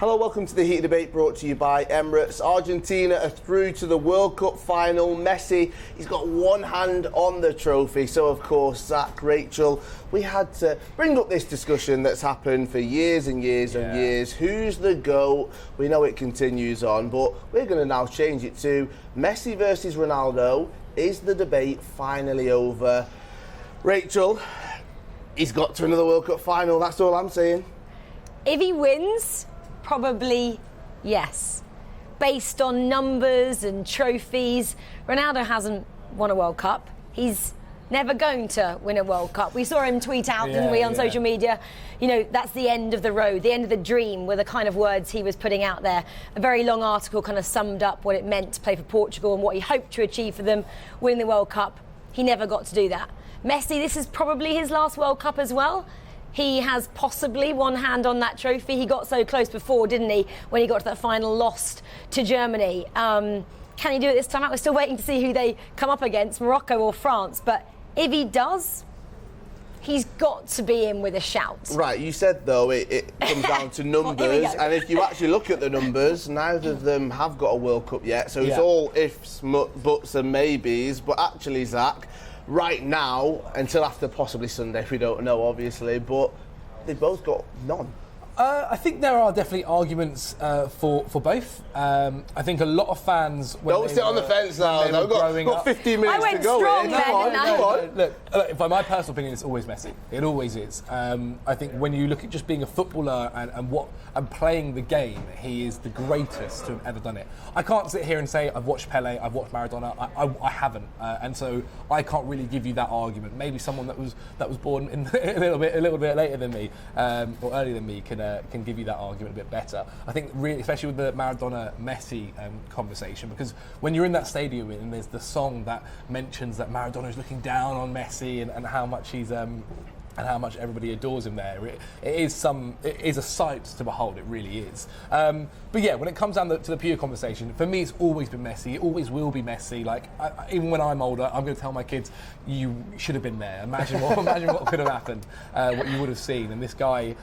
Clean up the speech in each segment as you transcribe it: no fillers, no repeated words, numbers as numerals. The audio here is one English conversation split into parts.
Hello, welcome to the Heated Debate brought to you by Emirates. Argentina are through to the World Cup final. Messi, he's got one hand on the trophy. So, of course, Zac, Rachel, we had to bring up this discussion that's happened for years and years and years. Who's the GOAT? We know it continues on, but we're going to now change it to Messi versus Ronaldo. Is the debate finally over? Rachel, he's got to another World Cup final, that's all I'm saying. If he wins, probably yes. Based on numbers and trophies, Ronaldo hasn't won a World Cup. He's never going to win a World Cup. We saw him tweet out, didn't we, on social media, you know, that's the end of the road, the end of the dream were the kind of words he was putting out there. A very long article kind of summed up what it meant to play for Portugal and what he hoped to achieve for them, winning the World Cup. He never got to do that. Messi, this is probably his last World Cup as well. He has possibly one hand on that trophy. He got so close before, didn't he, when he got to that final, lost to Germany. Can he do it this time out? We're still waiting to see who they come up against, Morocco or France. But if he does, he's got to be in with a shout. Right, you said, though, it comes down to numbers. And if you actually look at the numbers, neither of them have got a World Cup yet. So it's all ifs, buts and maybes. But actually, Zac, right now, until after possibly Sunday, we don't know, obviously, but they've both got none. I think there are definitely arguments for both. I think a lot of fans... Don't sit on the fence now. We've got 15 minutes to go. I went strong then, Look, by my personal opinion, it's always Messi. It always is. I think when you look at just being a footballer and playing the game, he is the greatest to have ever done it. I can't sit here and say I've watched Pele, I've watched Maradona. I haven't, and so I can't really give you that argument. Maybe someone that was born a little bit later than me or earlier than me can give you that argument a bit better. I think, really, especially with the Maradona-Messi conversation, because when you're in that stadium and there's the song that mentions that Maradona is looking down on Messi and how much he's and how much everybody adores him there, it is a sight to behold. It really is. But yeah, when it comes down to the pure conversation, for me, it's always been Messi. It always will be Messi. Like even when I'm older, I'm going to tell my kids, "You should have been there. Imagine what could have happened, what you would have seen." And this guy,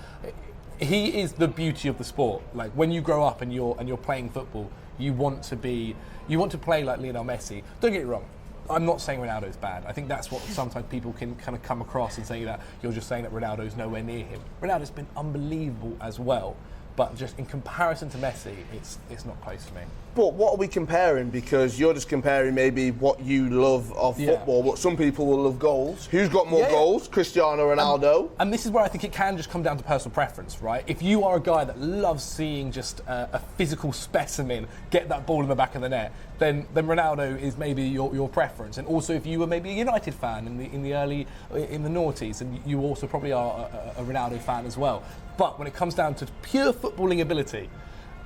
he is the beauty of the sport. Like when you grow up and you're playing football, you want to play like Lionel Messi. Don't get me wrong. I'm not saying Ronaldo's bad. I think that's what sometimes people can kind of come across and say that you're just saying that Ronaldo's nowhere near him. Ronaldo's been unbelievable as well, but just in comparison to Messi, it's not close to me. But what are we comparing? Because you're just comparing maybe what you love of football, but some people will love goals. Who's got more goals? Cristiano Ronaldo. And this is where I think it can just come down to personal preference, right? If you are a guy that loves seeing just a physical specimen get that ball in the back of the net, then Ronaldo is maybe your preference. And also, if you were maybe a United fan in the noughties, and you also probably are a Ronaldo fan as well. But when it comes down to pure footballing ability,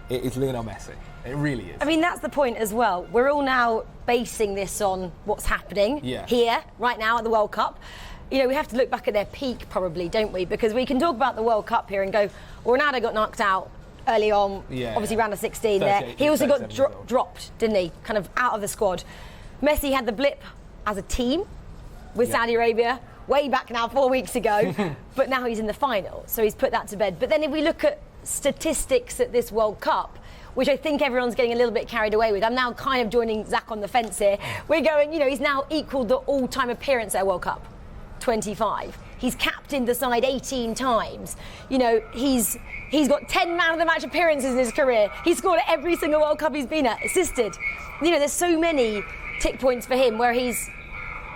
it is Lionel Messi. It really is. I mean, that's the point as well. We're all now basing this on what's happening here, right now at the World Cup. You know, we have to look back at their peak probably, don't we? Because we can talk about the World Cup here and go, well, Ronaldo got knocked out early on, obviously round of 16 there. He also got dropped, didn't he? Kind of out of the squad. Messi had the blip as a team with Saudi Arabia way back now, 4 weeks ago, but now he's in the final, so he's put that to bed. But then if we look at statistics at this World Cup, which I think everyone's getting a little bit carried away with. I'm now kind of joining Zac on the fence here. We're going, you know, he's now equalled the all-time appearance at a World Cup, 25. He's captained the side 18 times. You know, he's got 10 man of the match appearances in his career. He's scored at every single World Cup he's been at, assisted. You know, there's so many tick points for him where he's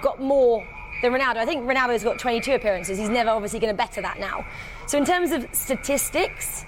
got more than Ronaldo. I think Ronaldo's got 22 appearances. He's never obviously going to better that now. So in terms of statistics,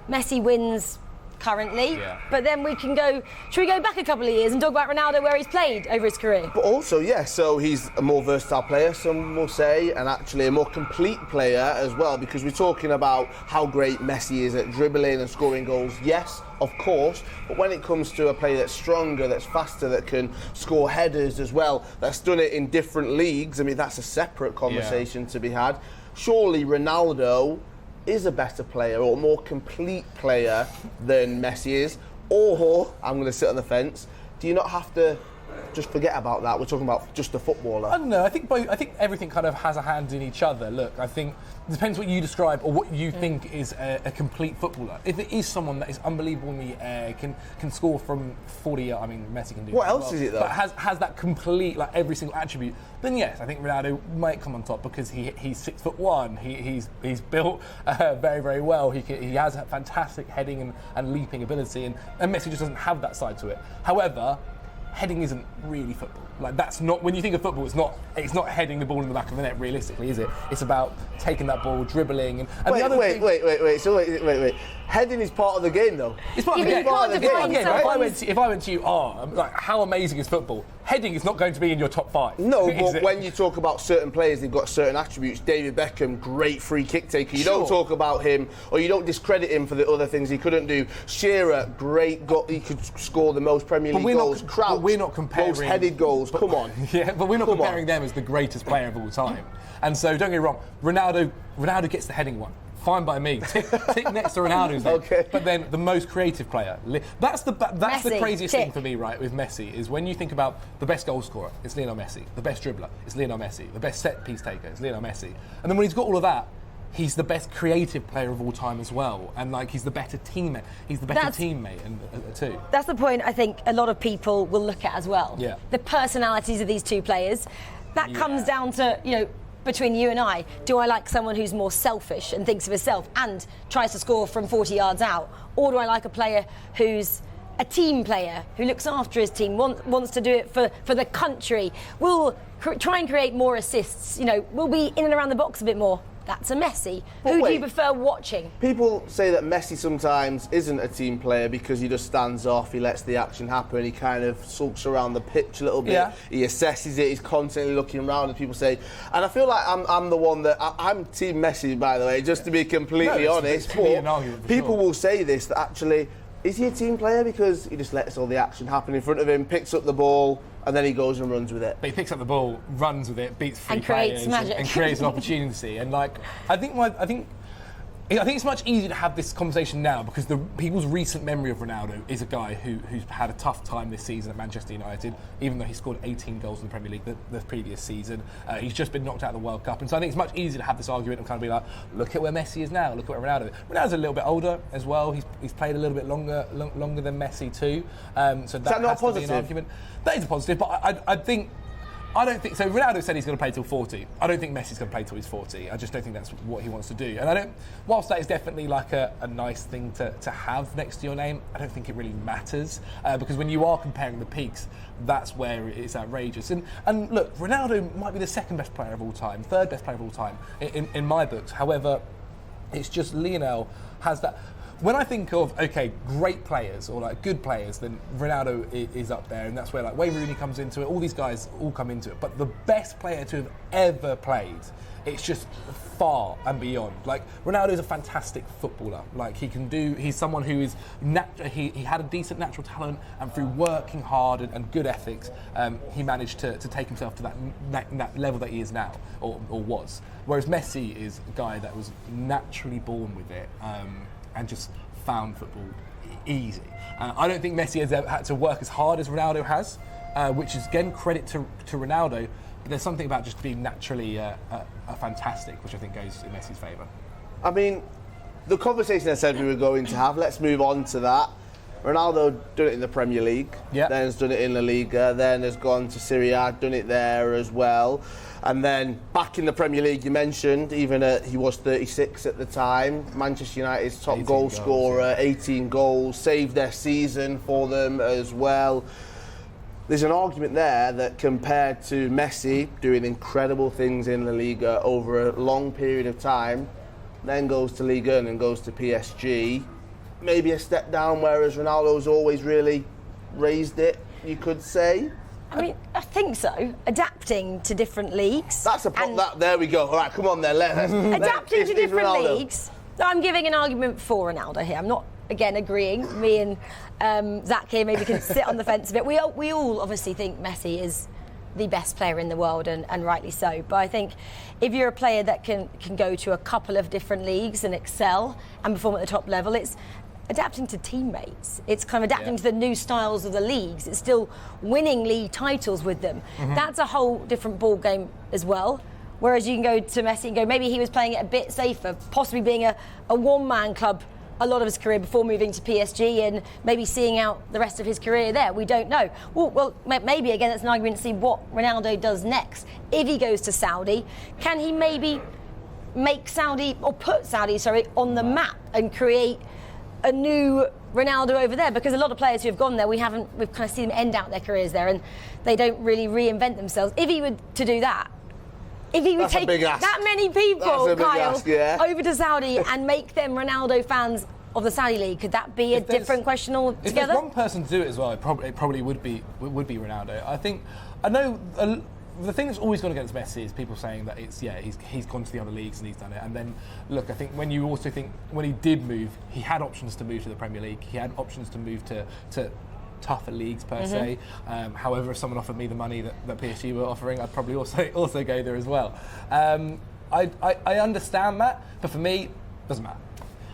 Messi wins currently, but then we can go, should we go back a couple of years and talk about Ronaldo where he's played over his career? But also, so he's a more versatile player, some will say, and actually a more complete player as well, because we're talking about how great Messi is at dribbling and scoring goals. Yes, of course, but when it comes to a player that's stronger, that's faster, that can score headers as well, that's done it in different leagues, I mean, that's a separate conversation to be had. Surely Ronaldo is a better player or a more complete player than Messi is, or I'm going to sit on the fence, do you not have to just forget about that. We're talking about just a footballer. I don't know. I think everything kind of has a hand in each other. Look, I think it depends what you describe or what you think is a complete footballer. If it is someone that is unbelievable in the air, can score from 40, I mean, Messi can do. What else is it though? But has that complete, like every single attribute. Then yes, I think Ronaldo might come on top because he's 6'1". He's built very, very well. He has a fantastic heading and leaping ability, and Messi just doesn't have that side to it. However, heading isn't really football. Like that's not, when you think of football, it's not heading the ball in the back of the net realistically, is it? It's about taking that ball, dribbling, and wait. Heading is part of the game, though. It's part of the game. If I went to you, like how amazing is football? Heading is not going to be in your top 5. No, but when you talk about certain players, they've got certain attributes. David Beckham, great free kick taker. You don't talk about him, or you don't discredit him for the other things he couldn't do. Shearer, great goal. He could score the most Premier League goals. Crouch, we're not comparing most headed goals. Come on. Yeah, but we're not comparing them as the greatest player of all time. And so don't get me wrong, Ronaldo gets the heading one. Fine by me. Tick next to Ronaldo's name. Okay. But then the most creative player. That's the Messi, craziest thing for me, right, with Messi, is when you think about the best goal scorer, it's Lionel Messi. The best dribbler, it's Lionel Messi. The best set piece taker, it's Lionel Messi. And then when he's got all of that, he's the best creative player of all time as well. And like he's the better teammate. He's the better teammate too. That's the point I think a lot of people will look at as well. Yeah. The personalities of these two players. That comes down to, between you and I, do I like someone who's more selfish and thinks of himself and tries to score from 40 yards out? Or do I like a player who's a team player, who looks after his team, wants to do it for the country, will try and create more assists, will be in and around the box a bit more? That's a Messi. Who do you prefer watching? People say that Messi sometimes isn't a team player because he just stands off, he lets the action happen, he kind of sulks around the pitch a little bit, he assesses it, he's constantly looking around, as people say. And I feel like I'm the one that... I'm Team Messi, by the way, just to be completely honest. But people will say this, that actually... Is he a team player because he just lets all the action happen in front of him, picks up the ball, and then he goes and runs with it? But he picks up the ball, runs with it, beats three and creates players, magic. and creates an opportunity. And I think it's much easier to have this conversation now because people's recent memory of Ronaldo is a guy who's had a tough time this season at Manchester United, even though he scored 18 goals in the Premier League the previous season. He's just been knocked out of the World Cup. And so I think it's much easier to have this argument and kind of be like, look at where Messi is now, look at where Ronaldo is. Ronaldo's a little bit older as well. He's played a little bit longer than Messi too. So that has to be an argument. That is a positive, but I don't think so. Ronaldo said he's going to play till 40. I don't think Messi's going to play till he's 40. I just don't think that's what he wants to do. And whilst that is definitely like a nice thing to have next to your name, I don't think it really matters because when you are comparing the peaks, that's where it's outrageous. And look, Ronaldo might be the second best player of all time, third best player of all time in my books. However, it's just Lionel has that. When I think of, great players or like good players, then Ronaldo is up there, and that's where like Wayne Rooney comes into it. All these guys all come into it. But the best player to have ever played, it's just far and beyond. Like Ronaldo is a fantastic footballer. Like he's someone who is he had a decent natural talent, and through working hard and good ethics, he managed to take himself to that level that he is now or was. Whereas Messi is a guy that was naturally born with it. And just found football easy. I don't think Messi has ever had to work as hard as Ronaldo has, which is again credit to Ronaldo. But there's something about just being naturally a fantastic, which I think goes in Messi's favour. I mean, the conversation I said we were going to have, let's move on to that. Ronaldo done it in the Premier League, then has done it in La Liga, then has gone to Serie A, done it there as well. And then back in the Premier League, you mentioned, even he was 36 at the time, Manchester United's top goal scorer, 18 goals, saved their season for them as well. There's an argument there that compared to Messi doing incredible things in La Liga over a long period of time, then goes to Ligue 1 and goes to PSG, maybe a step down, whereas Ronaldo's always really raised it, you could say. I mean, I think so. Adapting to different leagues. There we go. All right, come on then. Adapting to different leagues. I'm giving an argument for Ronaldo here. I'm not, again, agreeing. Me and Zac here maybe can sit on the fence a bit. We all obviously think Messi is the best player in the world, and rightly so. But I think if you're a player that can go to a couple of different leagues and excel and perform at the top level, adapting to teammates. It's kind of adapting to the new styles of the leagues. It's still winning league titles with them. That's a whole different ball game as well. Whereas you can go to Messi and go, maybe he was playing it a bit safer, possibly being a one-man club a lot of his career before moving to PSG and maybe seeing out the rest of his career there. We don't know. Well, maybe, again, it's an argument to see what Ronaldo does next. If he goes to Saudi, can he maybe make Saudi, or put Saudi, on the map and create a new Ronaldo over there? Because a lot of players who have gone there, we've kind of seen them end out their careers there, and they don't really reinvent themselves. If he were to do that, if he would take that many people, Kyle, over to Saudi and make them Ronaldo fans of the Saudi league, could that be a different question altogether? If there's one person to do it as well, it probably would be Ronaldo. I know the thing that's always gone against Messi is people saying that he's gone to the other leagues and he's done it. And then look, I think when you also think when he did move, he had options to move to the Premier League. He had options to move to tougher leagues per se. However, if someone offered me the money that PSG were offering, I'd probably also go there as well. I understand that, but for me, it doesn't matter.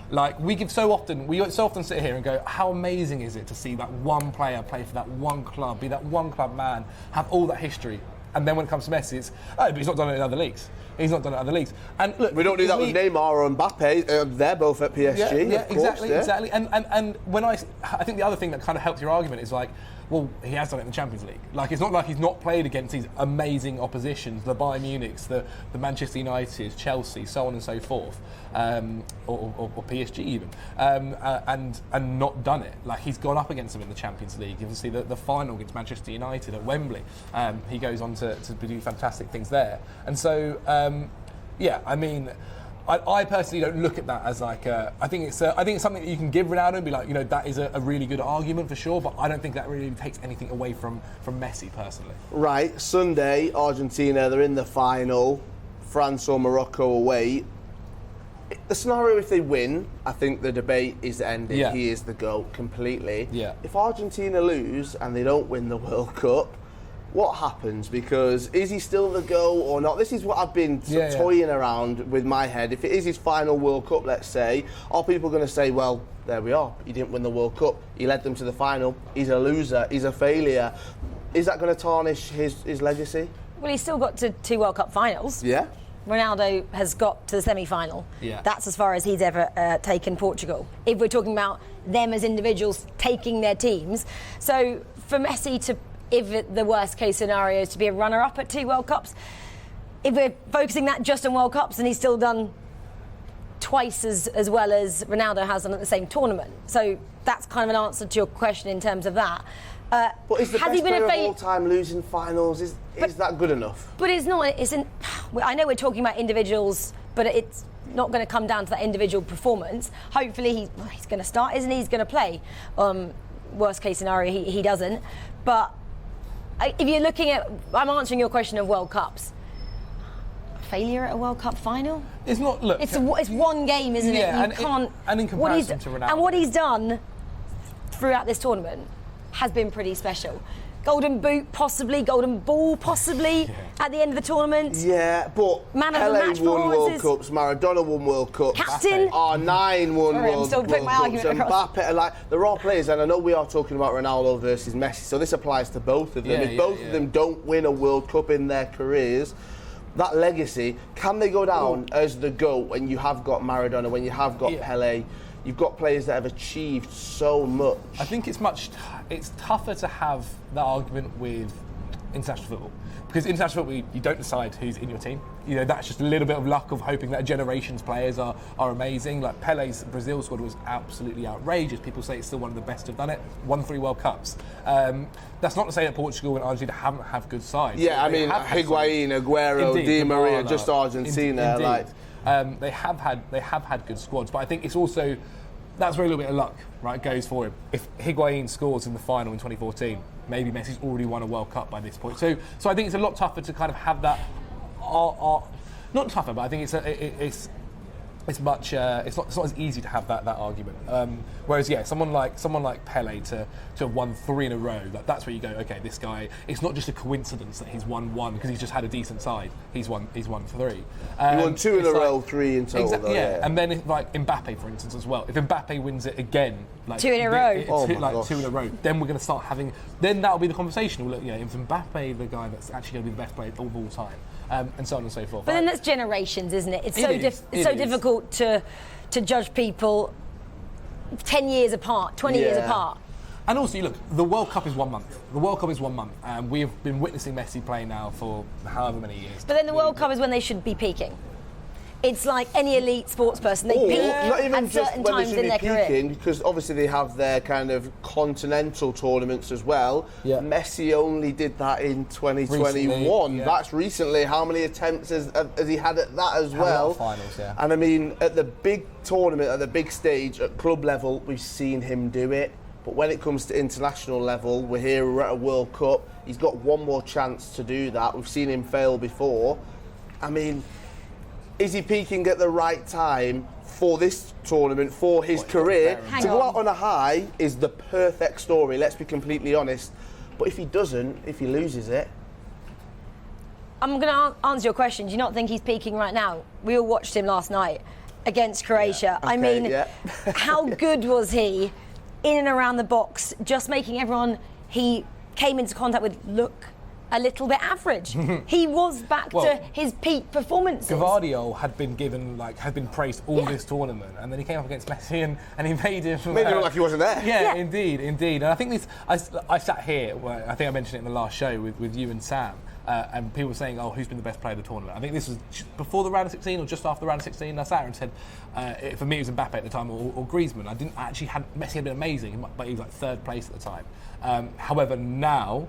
Like we so often sit here and go, how amazing is it to see that one player play for that one club, be that one club man, have all that history, and then when it comes to Messi, it's but he's not done it in other leagues. He's not done it in other leagues. And look, we don't do that with Neymar or Mbappe. They're both at PSG. Yeah, exactly. And when I think the other thing that kind of helps your argument is like, well, he has done it in the Champions League. Like, it's not like he's not played against these amazing oppositions, the Bayern Munichs, the Manchester Uniteds, Chelsea, so on and so forth, or PSG even, and not done it. Like, he's gone up against them in the Champions League. You can see the final against Manchester United at Wembley. He goes on to do fantastic things there. And so, I mean, I personally don't look at that as like I think it's something that you can give Ronaldo and be like, that is a really good argument for sure, but I don't think that really takes anything away from Messi personally. Right, Sunday, Argentina, they're in the final, France or Morocco away. The scenario, if they win, I think the debate is ended. Yeah. He is the GOAT completely. Yeah. If Argentina lose and they don't win the World Cup, what happens? Because is he still the GOAT or not? This is what I've been toying around with my head. If it is his final World Cup, let's say, are people going to say, well, there we are, he didn't win the World Cup, he led them to the final, he's a loser, he's a failure. Is that going to tarnish his legacy? Well, he's still got to 2 World Cup finals. Yeah. Ronaldo has got to the semi-final. Yeah. That's as far as he's ever taken Portugal. If we're talking about them as individuals taking their teams. So for Messi to, if the worst case scenario is to be a runner-up at 2 World Cups, if we're focusing that just on World Cups, and he's still done twice as well as Ronaldo has done at the same tournament. So that's kind of an answer to your question in terms of that. But is the best player of all time losing finals, is that good enough? But it's not. I know we're talking about individuals, but it's not going to come down to that individual performance. Hopefully he's going to start, isn't he? He's going to play. Worst case scenario, he doesn't. But if you're looking at, I'm answering your question of World Cups. Failure at a World Cup final? It's not. Look, it's one game, isn't it? You can't. And in comparison to Ronaldo, and what he's done throughout this tournament has been pretty special. Golden boot, possibly. Golden ball, possibly. At the end of the tournament. Yeah, but Man Pele of the match won World Cups, Maradona won World Cups, Captain. R9 won World Cups, Mbappe, they're all players, and I know we are talking about Ronaldo versus Messi, so this applies to both of them. If both of them don't win a World Cup in their careers, that legacy, can they go down as the GOAT when you have got Maradona, when you have got Pele? You've got players that have achieved so much. I think it's tougher to have that argument with international football. Because international football, you don't decide who's in your team. That's just a little bit of luck of hoping that a generation's players are amazing. Like Pele's Brazil squad was absolutely outrageous. People say it's still one of the best to have done it. Won 3 World Cups. That's not to say that Portugal and Argentina haven't had good sides. Yeah, I mean, Higuain, Aguero, Di Maria, just Argentina. They have had good squads, but I think it's also that's where a little bit of luck, right, goes for him. If Higuain scores in the final in 2014, maybe Messi's already won a World Cup by this point. So I think it's a lot tougher to kind of have that. Not tougher, but I think it's much. It's not as easy to have that argument. Whereas, someone like Pele to have won 3 in a row. That's where you go. Okay, this guy. It's not just a coincidence that he's won 1 because he's just had a decent side. He's won 3. He won 2 in a row, 3 in total. Exactly. Yeah. And then Mbappe, for instance, as well. If Mbappe wins it again, 2 in a row. 2 in a row. Then we're going to start having. Then that'll be the conversation. We'll look, is Mbappe the guy that's actually going to be the best player of all time? And so on and so forth. But then that's generations, isn't it? It's so difficult to judge people 10 years apart, 20 years apart. And also, look, the World Cup is 1 month. The World Cup is 1 month. And we have been witnessing Messi play now for however many years. But then the World Cup is when they should be peaking. It's like any elite sports person. They peak not even at just certain when times they should in their be career. peaking, because obviously they have their kind of continental tournaments as well. Yeah. Messi only did that in 2021. Recently, That's recently. How many attempts has he had at that as well? Finals, yeah. And I mean, at the big tournament, at the big stage, at club level, we've seen him do it. But when it comes to international level, we're at a World Cup. He's got one more chance to do that. We've seen him fail before. I mean, is he peaking at the right time for this tournament, for his career? To go out on a high is the perfect story, let's be completely honest. But if he doesn't, if he loses it... I'm going to answer your question. Do you not think he's peaking right now? We all watched him last night against Croatia. Yeah. I mean, how good was he in and around the box, just making everyone he came into contact with look a little bit average. He was back to his peak performances. Gvardiol had been praised all this tournament, and then he came up against Messi and he made him look like he wasn't there. Yeah, indeed. And I think I sat here, I think I mentioned it in the last show with you and Sam, and people were saying, who's been the best player of the tournament? I think this was before the round of 16 or just after the round of 16. I sat here and said, for me it was Mbappe at the time or Griezmann. Messi had been amazing, but he was like 3rd place at the time. However, now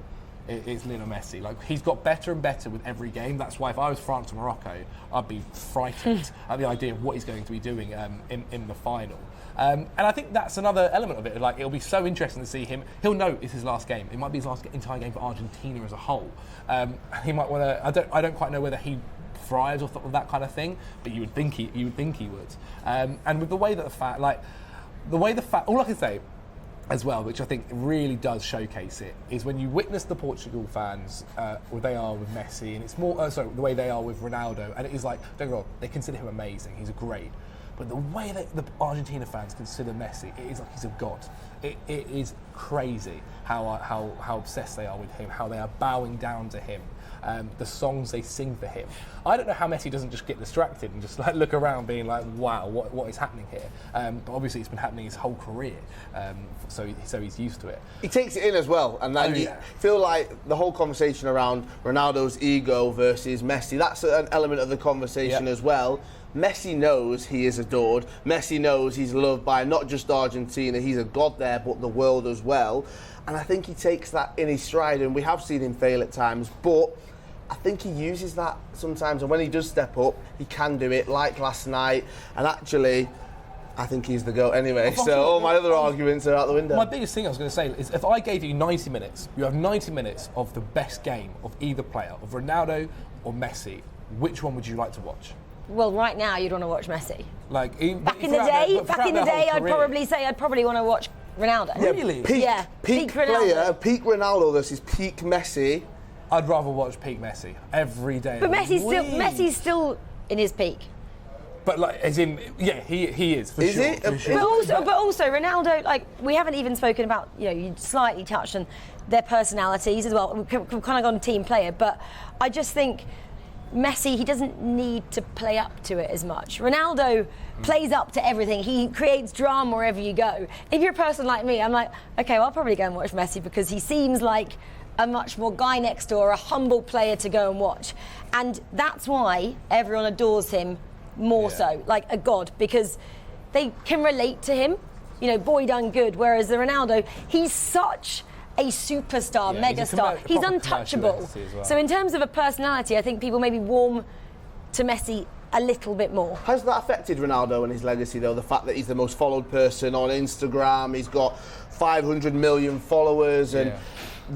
it's Lionel Messi. He's got better and better with every game. That's why if I was France or Morocco, I'd be frightened at the idea of what he's going to be doing in the final. And I think that's another element of it. It'll be so interesting to see him. He'll know it's his last game. It might be his last entire game for Argentina as a whole. He might want to. I don't quite know whether he thrives off of that kind of thing, but you would think he would. And with the way that all I can say as well, which I think really does showcase it, is when you witness the Portugal fans, where they are with Messi, and it's more, the way they are with Ronaldo, and it is don't get me wrong, they consider him amazing, he's great. But the way that the Argentina fans consider Messi, it is like he's a god. It is crazy how obsessed they are with him, how they are bowing down to him, the songs they sing for him. I don't know how Messi doesn't just get distracted and just look around being like, wow, what is happening here? But obviously it's been happening his whole career, so he's used to it. He takes it in as well, and then you feel like the whole conversation around Ronaldo's ego versus Messi, that's an element of the conversation as well. Messi knows he is adored. Messi knows he's loved by not just Argentina, he's a god there, but the world as well. And I think he takes that in his stride, and we have seen him fail at times, but I think he uses that sometimes, and when he does step up, he can do it, like last night. And actually, I think he's the GOAT anyway, so all my other arguments are out the window. My biggest thing I was going to say is, if I gave you 90 minutes, you have 90 minutes of the best game of either player, of Ronaldo or Messi, which one would you like to watch? Well, right now you'd want to watch Messi. Back in the day, I'd probably want to watch Ronaldo. Yeah, really? Peak player, peak Ronaldo versus peak Messi. I'd rather watch peak Messi every day. But Messi's still in his peak. But as in, he is for sure. Is it? Sure. But also Ronaldo, we haven't even spoken about, you slightly touched on their personalities as well. We've kind of gone team player, but I just think Messi, he doesn't need to play up to it as much. Ronaldo plays up to everything. He creates drama wherever you go. If you're a person like me, I'm like, okay, well, I'll probably go and watch Messi because he seems like a much more guy next door, a humble player to go and watch. And that's why everyone adores him more so, like a god, because they can relate to him. Boy done good. Whereas the Ronaldo, he's such a superstar, megastar. He's untouchable. Well. So in terms of a personality, I think people maybe warm to Messi a little bit more. Has that affected Ronaldo and his legacy, though? The fact that he's the most followed person on Instagram, he's got 500 million followers, and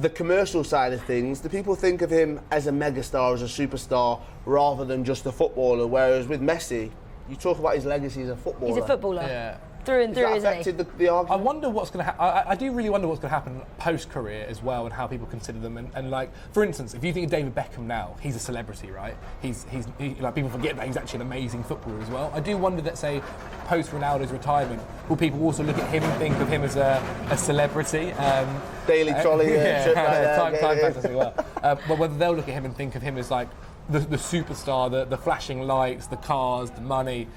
the commercial side of things, do people think of him as a megastar, as a superstar, rather than just a footballer? Whereas with Messi, you talk about his legacy as a footballer. He's a footballer. Yeah. Through and through, isn't he? Affected the argument? I wonder what's going to happen. I do really wonder what's going to happen post-career as well, and how people consider them. And like, for instance, if you think of David Beckham now, he's a celebrity, right? He's like, people forget that he's actually an amazing footballer as well. I do wonder that, say, post Ronaldo's retirement, will people also look at him and think of him as a celebrity? Daily Trolley, trip right time fantasy, well. But whether they'll look at him and think of him as like the superstar, the flashing lights, the cars, the money.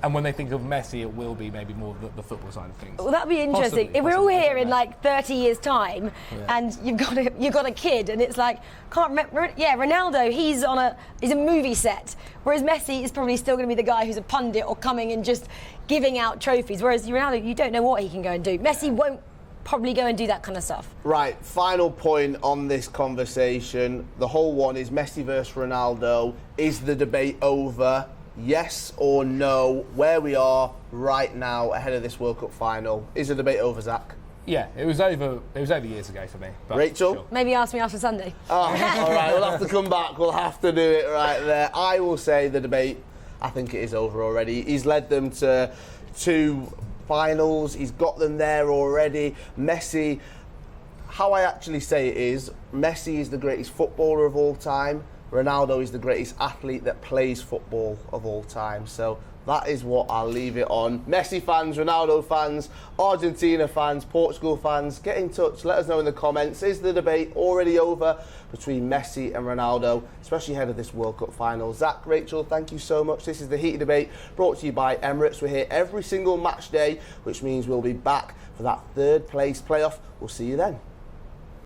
And when they think of Messi, it will be maybe more the football side of things. Well, that'd be interesting. If we're all here in like 30 years' time, and you've got a kid, and it's like, can't remember. Yeah, Ronaldo, he's a movie set, whereas Messi is probably still going to be the guy who's a pundit or coming and just giving out trophies. Whereas Ronaldo, you don't know what he can go and do. Messi won't probably go and do that kind of stuff. Right, final point on this conversation. The whole one is Messi versus Ronaldo. Is the debate over? Yes or no, where we are right now ahead of this World Cup final. Is the debate over, Zach? Yeah, it was over years ago for me. But Rachel? Sure. Maybe ask me after Sunday. Oh, all right, we'll have to come back. We'll have to do it right there. I will say the debate, I think it is over already. He's led them to 2 finals. He's got them there already. Messi, how I actually say it is, Messi is the greatest footballer of all time. Ronaldo is the greatest athlete that plays football of all time. So that is what I'll leave it on. Messi fans, Ronaldo fans, Argentina fans, Portugal fans, get in touch. Let us know in the comments. Is the debate already over between Messi and Ronaldo, especially ahead of this World Cup final? Zach, Rachel, thank you so much. This is the Heated Debate brought to you by Emirates. We're here every single match day, which means we'll be back for that 3rd place playoff. We'll see you then.